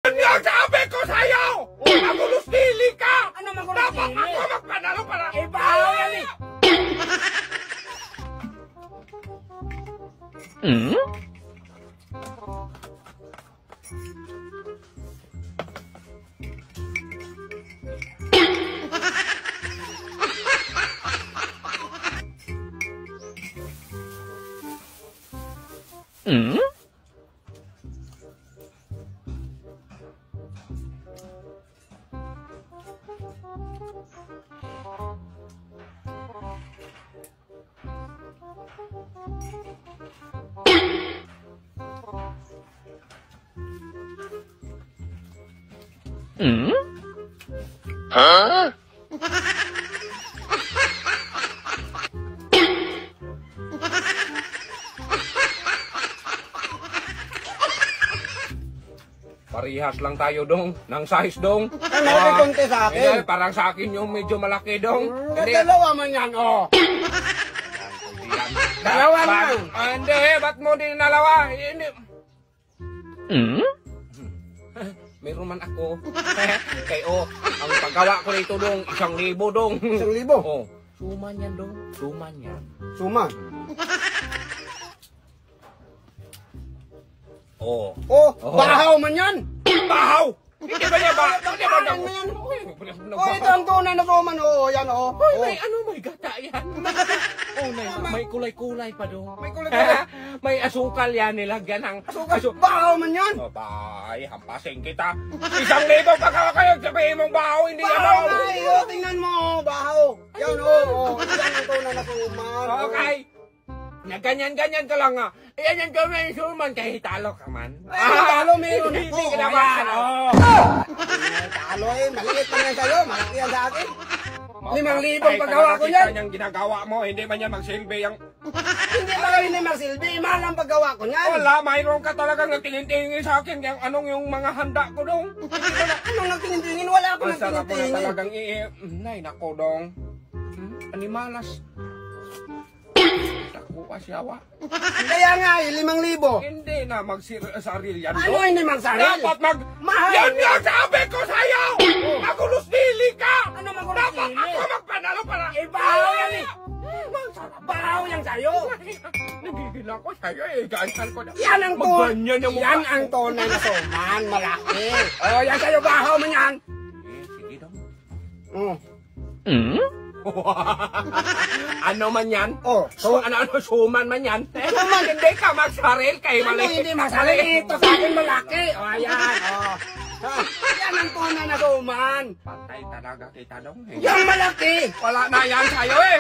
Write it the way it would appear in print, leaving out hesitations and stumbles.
Yan sabi ko sa'yo! Magulos dili ka! Ano magulos Dapat dili? ako magpanalo para... Eh, bahaw yan eh! Huh? Parihas lang tayo dong, ng size dong. Ano may konti sa akin? Hindi, parang sa akin yung medyo malaki dong. Dalawa man yan, oh! Dalawa naman. Hindi, ba't mo din dalawa? Hindi. Meron man ako. Kayo, ang paggawa ko nito dong, 1,000 dong. 1,000? Oh, suman yan dong, suman yan. Suma. Oh. Oh, bahaw man yan! Bahaw! Hindi ba niya ba? Hindi ba niya Bahaw man yan. ba? Oh, ito ang tunay na suman, oh, yan, oh. Hoy, Oh. may ano, may gata yan. Oh, may kulay-kulay pa dong. May kulay-kulay. May asukal yan, nilagyan ng... Bahaw man yan! Oh, bay, hampasin kita. 1,000 pagkawa kayo, sabihin mong bahaw, hindi yan Bahaw bahaw. na, oh, tingnan mo, oh, bahaw. Yan, oh, yan ang tunay na suman. Okay. Na ganyan-ganyan ka lang nga. Yan yung gawin yung suman, kahit talo ka man. Talo meron ako. Hindi ka naman. Talo eh, maliit man yan sa'yo, malaki yan sa akin. 5,000 Patay paggawa talaga ko kita yan. niyang ginagawa mo, hindi man yan magsilbi yung... Hindi ba kayo ni Marsilvi, mahal ang paggawa ko niyan. Wala, mayroon ka talagang nagtingin-tingin sa akin yung anong yung mga handa ko dong. Anong nagtingin-tingin? Wala ako Ang sarap mo na nagtingin-tingin. talagang Nay, nako dong. Animalas. Naku, asyawa. Kaya nga eh, 5,000. Hindi na magsaril yan Ano dong. hindi magsaril? Dapat Mahal. Yan nga sabi ko sa'yo! Magulos dili ka! Ano magulos Dapat dili? ako magpanalo para... Eh, bahaw yan eh. Bahaw yan sa'yo. Nagigil ako sa'yo eh. Ganyan ko na. Yan ang Magganyan yung mukha. Yan ang tunay na suman, malaki. Oh, yan sa'yo, bahaw man yan. Sige dong. Oh. Ano man yan? Oh, So, ano, suman man yan? Suman. Hindi ka magsaril kay Ano mali. hindi masaril? Ito sa akin malaki. Oh, ayan. Oh. Yan ang tunay na suman. Patay talaga kita dong. Yan malaki. Wala na yan sa'yo eh.